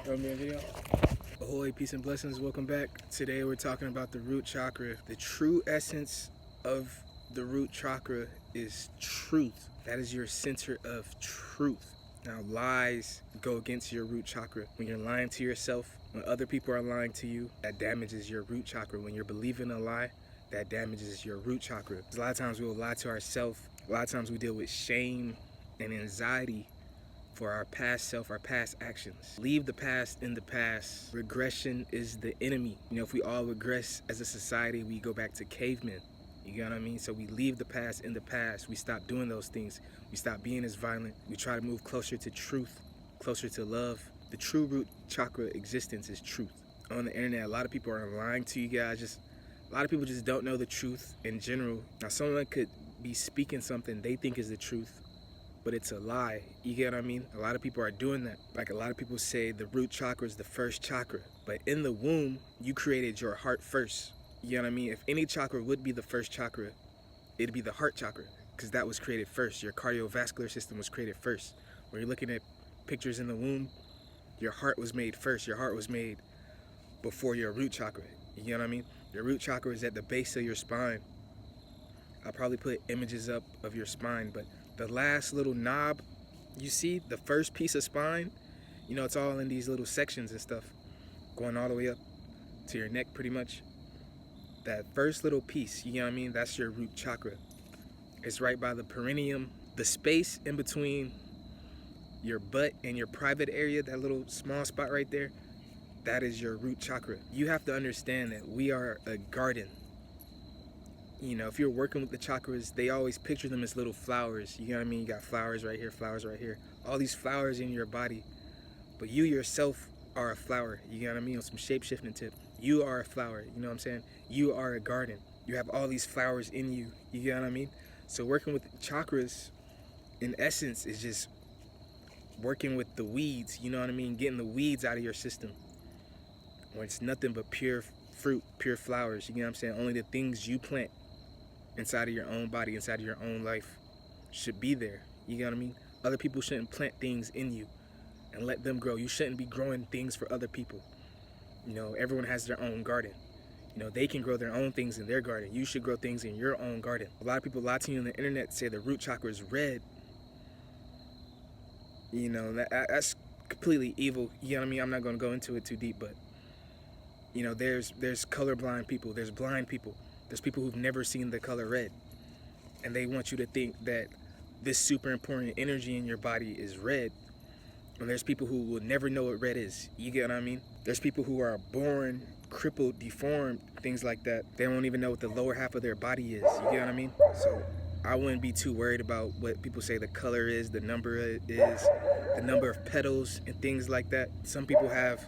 Throw me a video. Ahoy, peace and blessings. Welcome back. Today we're talking about the root chakra. The true essence of the root chakra is truth. That is your center of truth. Now, lies go against your root chakra. When you're lying to yourself, when other people are lying to you, that damages your root chakra. When you're believing a lie, that damages your root chakra. A lot of times we will lie to ourselves. A lot of times we deal with shame and anxiety for our past self, our past actions. Leave the past in the past. Regression is the enemy. If we all regress as a society, we go back to cavemen. You get what I mean? So we leave the past in the past. We stop doing those things. We stop being as violent. We try to move closer to truth, closer to love. The true root chakra existence is truth. On the internet, a lot of people are lying to you guys. A lot of people just don't know the truth in general. Now, someone could be speaking something they think is the truth, but it's a lie. You get what I mean? A lot of people are doing that. Like, a lot of people say the root chakra is the first chakra, but in the womb, you created your heart first. You know what I mean? If any chakra would be the first chakra, it'd be the heart chakra, because that was created first. Your cardiovascular system was created first. When you're looking at pictures in the womb, your heart was made first. Your heart was made before your root chakra. You know what I mean? Your root chakra is at the base of your spine. I'll probably put images up of your spine, but the last little knob, you see, the first piece of spine, it's all in these little sections and stuff, going all the way up to your neck pretty much. That first little piece, you know what I mean? That's your root chakra. It's right by the perineum. The space in between your butt and your private area, that little small spot right there, that is your root chakra. You have to understand that we are a garden. If you're working with the chakras, they always picture them as little flowers. You know what I mean? You got flowers right here, flowers right here. All these flowers in your body. But you yourself are a flower. You know what I mean? On some shape-shifting tip. You are a flower. You know what I'm saying? You are a garden. You have all these flowers in you. You get what I mean? So working with chakras, in essence, is just working with the weeds. You know what I mean? Getting the weeds out of your system. Where it's nothing but pure fruit, pure flowers. You know what I'm saying? Only the things you plant inside of your own body, inside of your own life, should be there. You know what I mean? Other people shouldn't plant things in you and let them grow. You shouldn't be growing things for other people. Everyone has their own garden. They can grow their own things in their garden. You should grow things in your own garden. A lot of people lie to you on the internet, say the root chakra is red. That's completely evil. You know what I mean? I'm not going to go into it too deep, but there's colorblind people, there's blind people, there's people who've never seen the color red, and they want you to think that this super important energy in your body is red. And there's people who will never know what red is. You get what I mean? There's people who are born crippled, deformed, things like that. They don't even know what the lower half of their body is. You get what I mean? So I wouldn't be too worried about what people say the color is, the number is, the number of petals and things like that. Some people have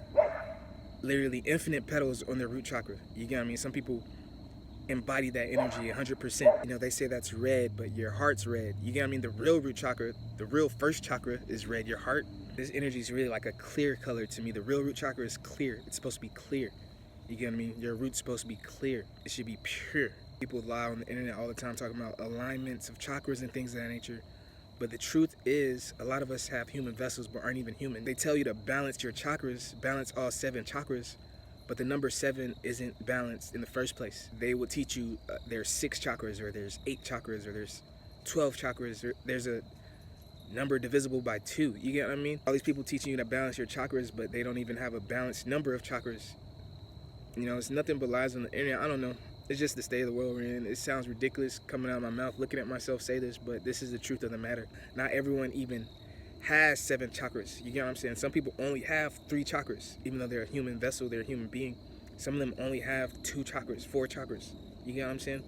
literally infinite petals on their root chakra. You get what I mean? Some people embody that energy 100%. They say that's red, but your heart's red. You get what I mean? The real root chakra, the real first chakra is red. Your heart, this energy is really like a clear color to me. The real root chakra is clear. It's supposed to be clear. You get what I mean? Your root's supposed to be clear. It should be pure. People lie on the internet all the time talking about alignments of chakras and things of that nature. But the truth is, a lot of us have human vessels but aren't even human. They tell you to balance your chakras, balance all 7 chakras, but the number 7 isn't balanced in the first place. They will teach you there's 6 chakras, or there's 8 chakras, or there's 12 chakras, or there's a number divisible by 2. You get what I mean? All these people teaching you to balance your chakras, but they don't even have a balanced number of chakras. It's nothing but lies on the internet. I don't know. It's just the state of the world we're in. It sounds ridiculous coming out of my mouth, looking at myself say this, but this is the truth of the matter. Not everyone even has 7 chakras. You get what I'm saying? Some people only have 3 chakras, even though they're a human vessel, they're a human being. Some of them only have 2 chakras, 4 chakras. You get what I'm saying?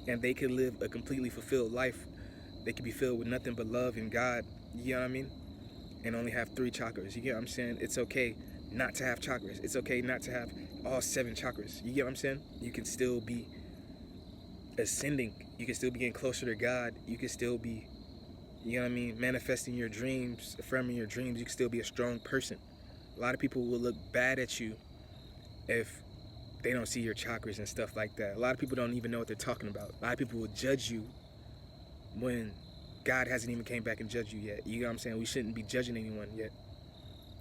And they could live a completely fulfilled life. They could be filled with nothing but love and God. You get what I mean? And only have 3 chakras. You get what I'm saying? It's okay not to have chakras. It's okay not to have all 7 chakras. You get what I'm saying? You can still be ascending. You can still be getting closer to God. You can still be, you know what I mean, manifesting your dreams, affirming your dreams. You can still be a strong person. A lot of people will look bad at you if they don't see your chakras and stuff like that. A lot of people don't even know what they're talking about. A lot of people will judge you when God hasn't even came back and judged you yet. You know what I'm saying? We shouldn't be judging anyone yet.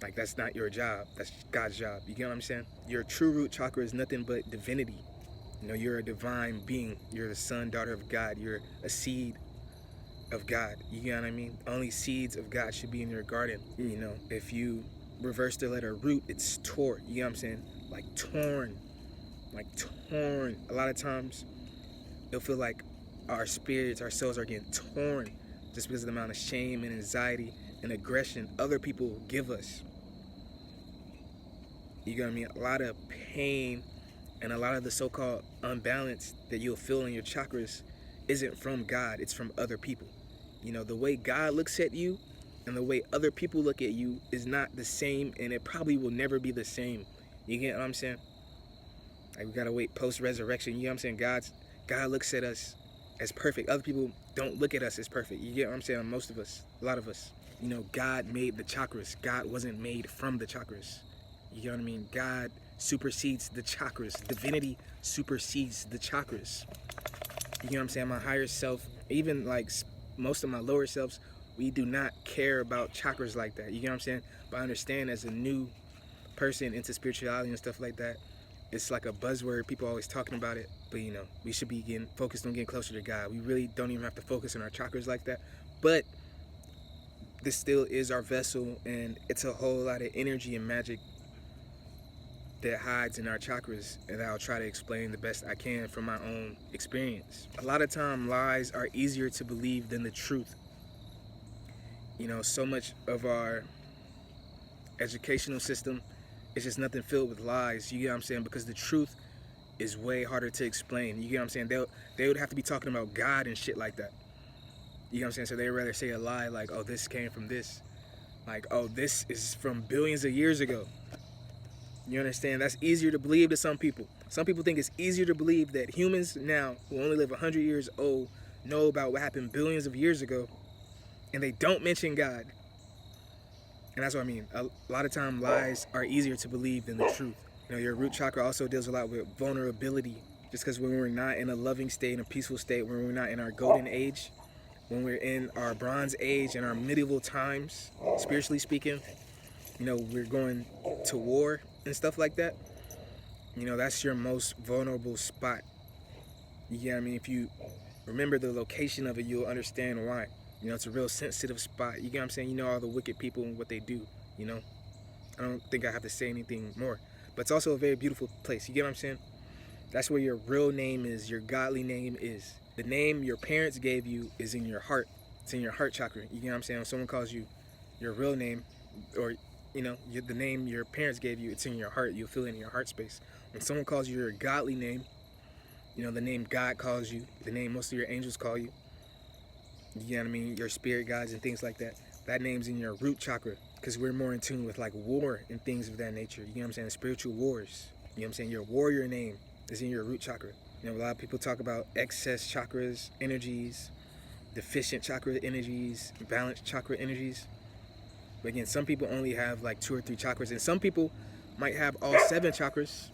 Like, that's not your job. That's God's job. You get what I'm saying? Your true root chakra is nothing but divinity. You know, you're a divine being. You're the son, daughter of God. You're a seed of God. You get what I mean? Only seeds of God should be in your garden. You know, if you reverse the letter root, it's tore. You get what I'm saying? Like torn. Like torn. A lot of times, it'll feel like our spirits, our souls are getting torn just because of the amount of shame and anxiety and aggression other people give us. You get what I mean? A lot of pain and a lot of the so-called unbalance that you'll feel in your chakras isn't from God, it's from other people. You know, the way God looks at you and the way other people look at you is not the same, and it probably will never be the same. You get what I'm saying? Like, we gotta wait post-resurrection. You know what I'm saying? God looks at us as perfect. Other people don't look at us as perfect. You get what I'm saying? Most of us, a lot of us. You know, God made the chakras. God wasn't made from the chakras. You get what I mean? God supersedes the chakras. Divinity supersedes the chakras. You know what I'm saying? My higher self, even like most of my lower selves, we do not care about chakras like that. You get what I'm saying? But I understand, as a new person into spirituality and stuff like that, it's like a buzzword. People are always talking about it. But, you know, we should be getting focused on getting closer to God. We really don't even have to focus on our chakras like that. But this still is our vessel, and it's a whole lot of energy and magic that hides in our chakras, and I'll try to explain the best I can from my own experience. A lot of time, lies are easier to believe than the truth. You know, so much of our educational system is just nothing filled with lies. You get what I'm saying? Because the truth is way harder to explain. You get what I'm saying? They would have to be talking about God and shit like that. You know what I'm saying? So they'd rather say a lie like, oh, this came from this. Like, oh, this is from billions of years ago. You understand? That's easier to believe to some people. Some people think it's easier to believe that humans now, who only live 100 years old, know about what happened billions of years ago, and they don't mention God. And that's what I mean. A lot of time, lies are easier to believe than the truth. You know, your root chakra also deals a lot with vulnerability. Just because when we're not in a loving state, in a peaceful state, when we're not in our golden age, when we're in our bronze age and our medieval times, spiritually speaking, you know, we're going to war and stuff like that. You know, that's your most vulnerable spot. You get what I mean? If you remember the location of it, you'll understand why. You know, it's a real sensitive spot. You get what I'm saying? You know all the wicked people and what they do, you know? I don't think I have to say anything more. But it's also a very beautiful place. You get what I'm saying? That's where your real name is, your godly name is. The name your parents gave you is in your heart. It's in your heart chakra. You get what I'm saying? When someone calls you your real name, or, you know, the name your parents gave you, it's in your heart. You'll feel it in your heart space. When someone calls you your godly name, you know, the name God calls you, the name most of your angels call you, you know what I mean, your spirit guides and things like that, that name's in your root chakra, because we're more in tune with like war and things of that nature. You know what I'm saying? Spiritual wars. You know what I'm saying? Your warrior name is in your root chakra. You know, a lot of people talk about excess chakras, energies, deficient chakra energies, balanced chakra energies. But again, some people only have like 2 or 3 chakras, and some people might have all 7 chakras.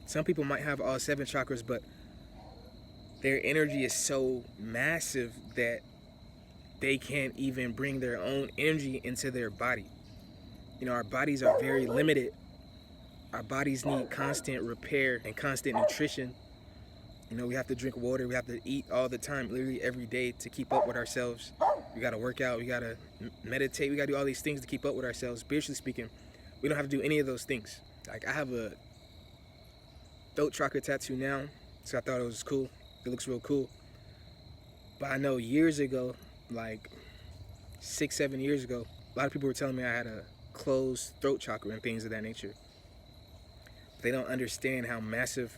Some people might have all 7 chakras, but their energy is so massive that they can't even bring their own energy into their body. You know, our bodies are very limited. Our bodies need constant repair and constant nutrition. You know, we have to drink water, we have to eat all the time, literally every day, to keep up with ourselves. We gotta work out, we gotta meditate, we gotta do all these things to keep up with ourselves. Spiritually speaking, we don't have to do any of those things. Like, I have a throat chakra tattoo now, so I thought it was cool. It looks real cool. But I know years ago, like 6-7 years ago, a lot of people were telling me I had a closed throat chakra and things of that nature. But they don't understand how massive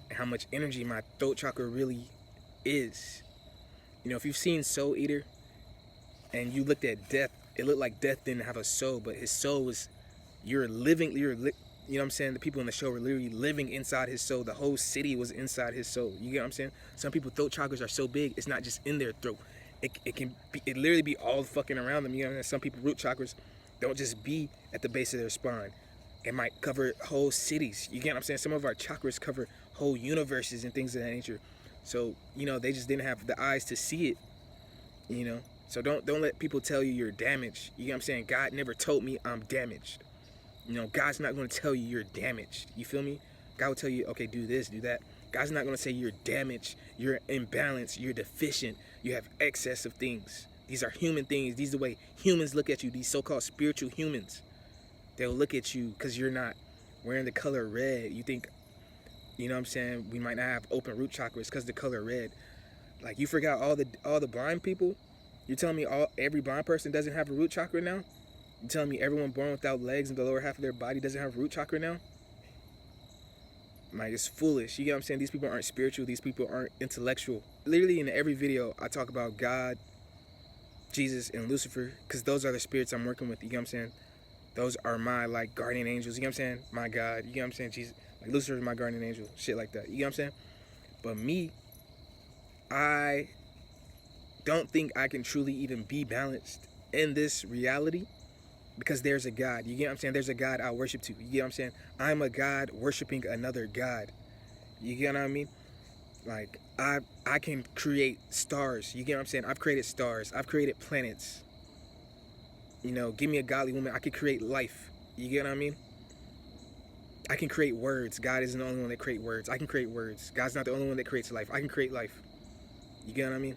and how much energy my throat chakra really is. You know, if you've seen Soul Eater and you looked at Death, it looked like Death didn't have a soul, but his soul was, you know what I'm saying? The people in the show were literally living inside his soul. The whole city was inside his soul. You get what I'm saying? Some people's throat chakras are so big, it's not just in their throat. It can be, it literally be all fucking around them. You know what I mean? Some people root chakras don't just be at the base of their spine. It might cover whole cities. You get what I'm saying? Some of our chakras cover whole universes and things of that nature. So, you know, they just didn't have the eyes to see it, you know? So don't let people tell you you're damaged. You get what I'm saying? God never told me I'm damaged. You know, God's not going to tell you you're damaged. You feel me? God will tell you, okay, do this, do that. God's not going to say you're damaged, you're imbalanced, you're deficient, you have excess of things. These are human things. These are the way humans look at you, these so-called spiritual humans. They'll look at you because you're not wearing the color red. You think, you know what I'm saying, we might not have open root chakras because the color red. Like, you forgot all the blind people? You're telling me every blind person doesn't have a root chakra now? You're telling me everyone born without legs in the lower half of their body doesn't have a root chakra now? Like, it's foolish. You get what I'm saying? These people aren't spiritual. These people aren't intellectual. Literally in every video, I talk about God, Jesus, and Lucifer, because those are the spirits I'm working with. You get what I'm saying? Those are my, like, guardian angels. You get what I'm saying? My God. You get what I'm saying? Jesus. Like, Lucifer is my guardian angel. Shit like that. You get what I'm saying? But me, I don't think I can truly even be balanced in this reality because there's a God. You get what I'm saying? There's a God I worship to. You get what I'm saying? I'm a God worshiping another God. You get what I mean? Like, I can create stars. You get what I'm saying? I've created stars. I've created planets. You know, give me a godly woman. I can create life. You get what I mean? I can create words. God isn't the only one that creates words. I can create words. God's not the only one that creates life. I can create life. You get what I mean?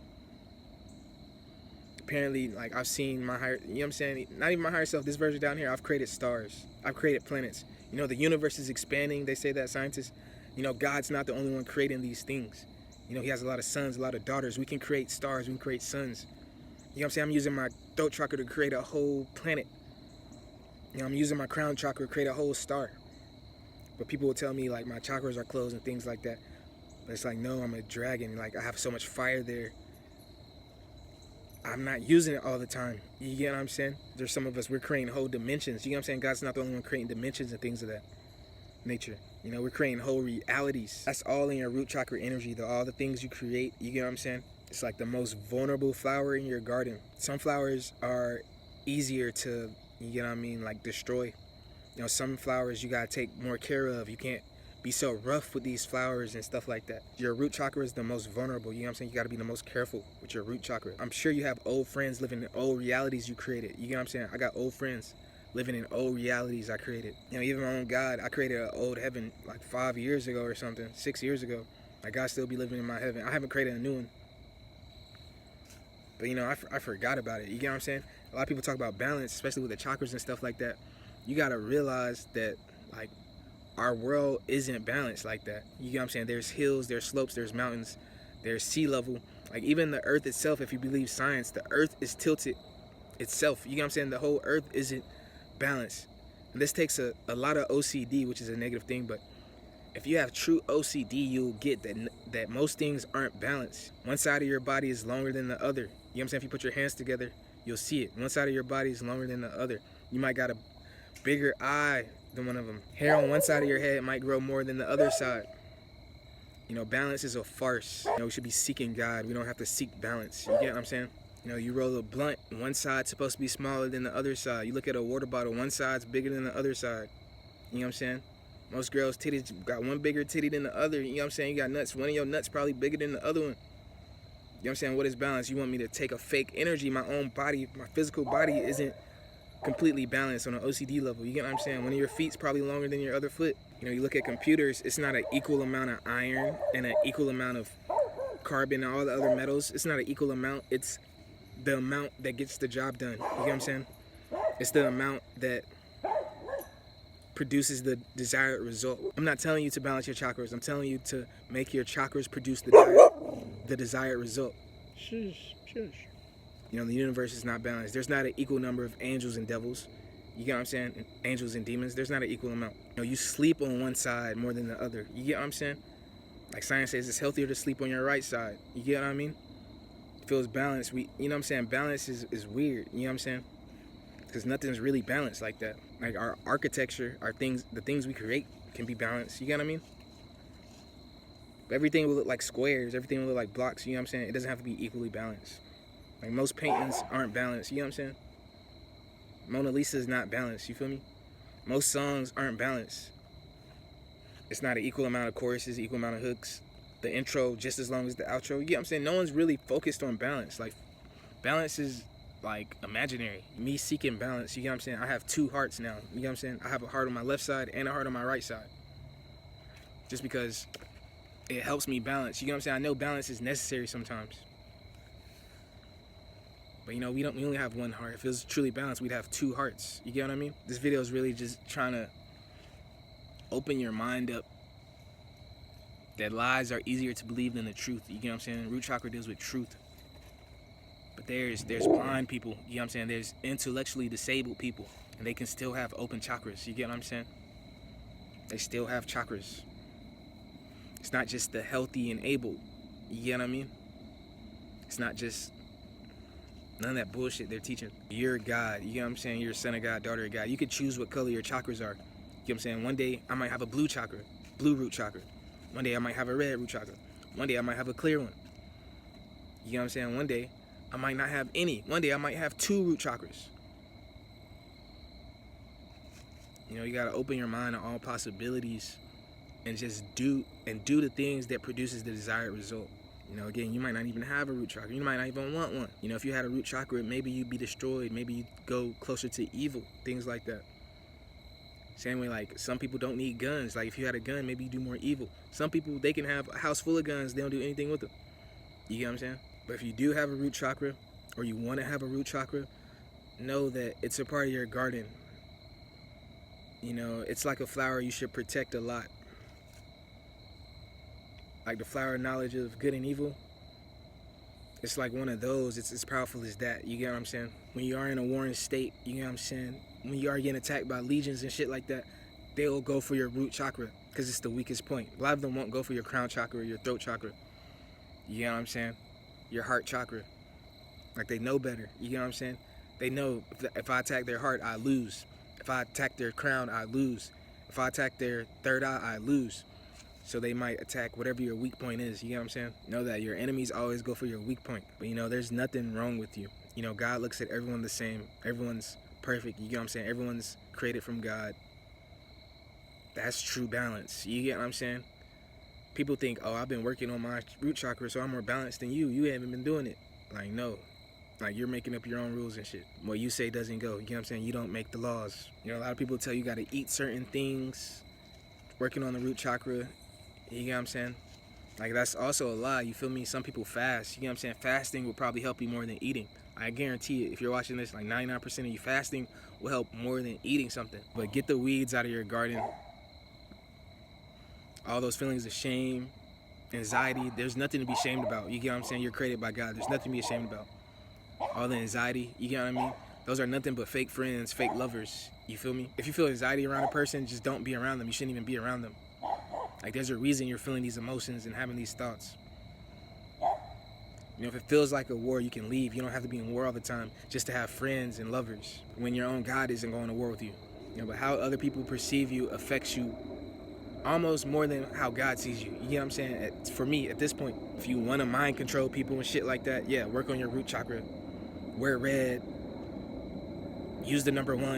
Apparently, like, I've seen my higher, you know what I'm saying? Not even my higher self, this version down here, I've created stars. I've created planets. You know, the universe is expanding. They say that, scientists. You know, God's not the only one creating these things. You know, he has a lot of sons, a lot of daughters. We can create stars. We can create suns. You know what I'm saying? I'm using my throat chakra to create a whole planet. You know, I'm using my crown chakra to create a whole star. But people will tell me, like, my chakras are closed and things like that. But it's like, no, I'm a dragon. Like, I have so much fire there. I'm not using it all the time. You get what I'm saying? There's some of us, we're creating whole dimensions. You get what I'm saying? God's not the only one creating dimensions and things of that nature. You know, we're creating whole realities. That's all in your root chakra energy, though. All the things you create, you get what I'm saying? It's like the most vulnerable flower in your garden. Some flowers are easier to, you get what I mean, like, destroy. You know, some flowers you gotta take more care of. You can't be so rough with these flowers and stuff like that. Your root chakra is the most vulnerable. You know what I'm saying? You gotta be the most careful with your root chakra. I'm sure you have old friends living in old realities you created. You get what I'm saying? I got old friends living in old realities I created. You know, even my own God, I created an old heaven like 5 years ago or something, 6 years ago. Like, God still be living in my heaven. I haven't created a new one. But, you know, I forgot about it. You get what I'm saying? A lot of people talk about balance, especially with the chakras and stuff like that. You gotta realize that, like, our world isn't balanced like that. You get what I'm saying? There's hills, there's slopes, there's mountains, there's sea level. Like, even the earth itself, if you believe science, the earth is tilted itself. You get what I'm saying? The whole earth isn't balanced. And this takes a lot of OCD, which is a negative thing, but if you have true OCD, you'll get that most things aren't balanced. One side of your body is longer than the other. You know what I'm saying? If you put your hands together, you'll see it. One side of your body is longer than the other. You might got a bigger eye than one of them. Hair on one side of your head might grow more than the other side. You know, balance is a farce. You know, we should be seeking God. We don't have to seek balance. You get what I'm saying? You know, you roll a blunt, one side's supposed to be smaller than the other side. You look at a water bottle, one side's bigger than the other side. You know what I'm saying? Most girls' titties got one bigger titty than the other. You know what I'm saying? You got nuts. One of your nuts probably bigger than the other one. You know what I'm saying? What is balance? You want me to take a fake energy? My own body, my physical body isn't completely balanced on an OCD level. You get what I'm saying? One of your feet's probably longer than your other foot. You know, you look at computers, it's not an equal amount of iron and an equal amount of carbon and all the other metals. It's not an equal amount. It's the amount that gets the job done. You get what I'm saying? It's the amount that produces the desired result. I'm not telling you to balance your chakras. I'm telling you to make your chakras produce the desired result. Shush. You know, the universe is not balanced. There's not an equal number of angels and devils. You get what I'm saying? Angels and demons. There's not an equal amount. You know, you sleep on one side more than the other. You get what I'm saying? Like, science says it's healthier to sleep on your right side. You get what I mean? It feels balanced. You know what I'm saying? Balance is weird. You know what I'm saying? Because nothing's really balanced like that. Like, our architecture, the things we create can be balanced. You get what I mean? But everything will look like squares. Everything will look like blocks. You know what I'm saying? It doesn't have to be equally balanced. Like, most paintings aren't balanced. You know what I'm saying? Mona Lisa is not balanced. You feel me? Most songs aren't balanced. It's not an equal amount of choruses, equal amount of hooks. The intro just as long as the outro. You get what I'm saying? No one's really focused on balance. Like, Balance is like imaginary. Me seeking balance, you get what I'm saying? I have two hearts now, you get what I'm saying? I have a heart on my left side and a heart on my right side. Just because it helps me balance, you get what I'm saying? I know balance is necessary sometimes. But you know, we only have one heart. If it was truly balanced, we'd have two hearts. You get what I mean? This video is really just trying to open your mind up that lies are easier to believe than the truth. You get what I'm saying? Root chakra deals with truth. But there's blind people, you know what I'm saying? There's intellectually disabled people, and they can still have open chakras. You get what I'm saying? They still have chakras. It's not just the healthy and able. You get what I mean? It's not just none of that bullshit they're teaching. You're God. You get what I'm saying? You're a son of God, daughter of God. You could choose what color your chakras are. You get what I'm saying? One day I might have a blue chakra, blue root chakra. One day I might have a red root chakra. One day I might have a clear one. You get what I'm saying? One day I might not have any. One day I might have two root chakras. You know, you gotta open your mind to all possibilities and just do the things that produces the desired result. You know, again, you might not even have a root chakra. You might not even want one. You know, if you had a root chakra, maybe you'd be destroyed. Maybe you'd go closer to evil. Things like that. Same way, like, some people don't need guns. Like, if you had a gun, maybe you do more evil. Some people, they can have a house full of guns. They don't do anything with them. You get what I'm saying? But if you do have a root chakra, or you want to have a root chakra, know that it's a part of your garden. You know, it's like a flower you should protect a lot. Like the flower knowledge of good and evil, it's like one of those. It's as powerful as that. You get what I'm saying? When you are in a warring state, you get what I'm saying? When you are getting attacked by legions and shit like that, they'll go for your root chakra because it's the weakest point. A lot of them won't go for your crown chakra or your throat chakra. You get what I'm saying? Your heart chakra. Like, they know better. You get what I'm saying? They know if I attack their heart, I lose. If I attack their crown, I lose. If I attack their third eye, I lose. So they might attack whatever your weak point is. You get what I'm saying? Know that your enemies always go for your weak point. But, you know, there's nothing wrong with you. You know, God looks at everyone the same. Everyone's perfect. You get what I'm saying? Everyone's created from God. That's true balance. You get what I'm saying? People think, oh, I've been working on my root chakra, so I'm more balanced than you. You haven't been doing it. Like, no. Like, you're making up your own rules and shit. What you say doesn't go. You get what I'm saying? You don't make the laws. You know, a lot of people tell you got to eat certain things. Working on the root chakra. You get what I'm saying? Like, that's also a lie. You feel me? Some people fast. You get what I'm saying? Fasting will probably help you more than eating. I guarantee it. If you're watching this, like 99% of you fasting will help more than eating something. But get the weeds out of your garden. All those feelings of shame, anxiety, there's nothing to be ashamed about. You get what I'm saying? You're created by God. There's nothing to be ashamed about. All the anxiety, you get what I mean? Those are nothing but fake friends, fake lovers. You feel me? If you feel anxiety around a person, just don't be around them. You shouldn't even be around them. Like, there's a reason you're feeling these emotions and having these thoughts. You know, if it feels like a war, you can leave. You don't have to be in war all the time just to have friends and lovers when your own God isn't going to war with you. You know, but how other people perceive you affects you almost more than how God sees you. You get what I'm saying? For me, at this point, if you want to mind control people and shit like that, yeah, work on your root chakra. Wear red. Use the number 1.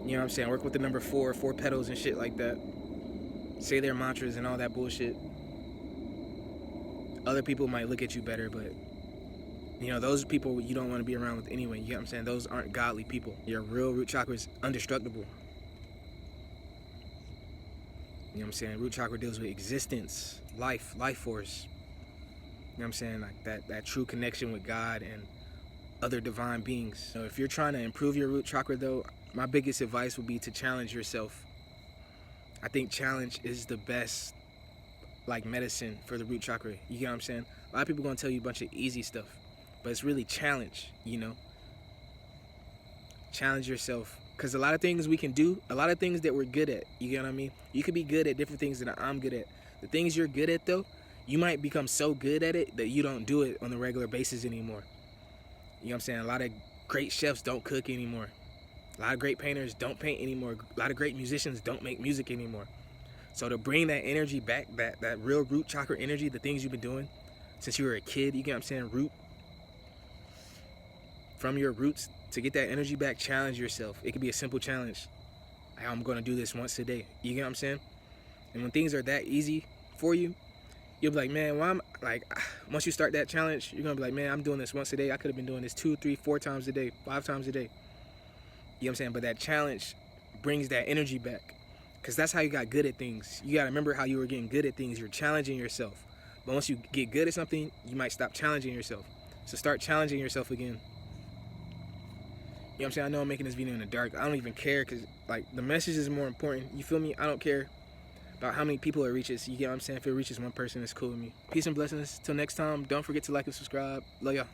You know what I'm saying? Work with the number 4 petals and shit like that. Say their mantras and all that bullshit. Other people might look at you better, but, you know, those people you don't want to be around with anyway. You get what I'm saying? Those aren't godly people. Your real root chakra is indestructible. You know what I'm saying? Root chakra deals with existence, life force. You know what I'm saying? Like that true connection with God and other divine beings. So if you're trying to improve your root chakra, though, my biggest advice would be to challenge yourself. I think challenge is the best, like, medicine for the root chakra. You get what I'm saying? A lot of people gonna tell you a bunch of easy stuff, but it's really challenge, you know? Challenge yourself. Because a lot of things we can do, a lot of things that we're good at, you get what I mean? You could be good at different things that I'm good at. The things you're good at, though, you might become so good at it that you don't do it on a regular basis anymore. You know what I'm saying? A lot of great chefs don't cook anymore. A lot of great painters don't paint anymore. A lot of great musicians don't make music anymore. So to bring that energy back, that real root chakra energy, the things you've been doing since you were a kid, you get what I'm saying? Root from your roots. To get that energy back, challenge yourself. It could be a simple challenge. I'm going to do this once a day. You get what I'm saying? And when things are that easy for you, you'll be like, man, why am like, once you start that challenge, you're gonna be like, man, I'm doing this once a day. I could have been doing this 2, 3, 4 times a day, 5 times a day. You know what I'm saying? But that challenge brings that energy back, because that's how you got good at things. You gotta remember how you were getting good at things. You're challenging yourself. But once you get good at something, you might stop challenging yourself. So start challenging yourself again. You know what I'm saying? I know I'm making this video in the dark. I don't even care, because like the message is more important. You feel me? I don't care about how many people it reaches. You get what I'm saying? If it reaches one person, it's cool with me. Peace and blessings. Till next time, don't forget to like and subscribe. Love y'all.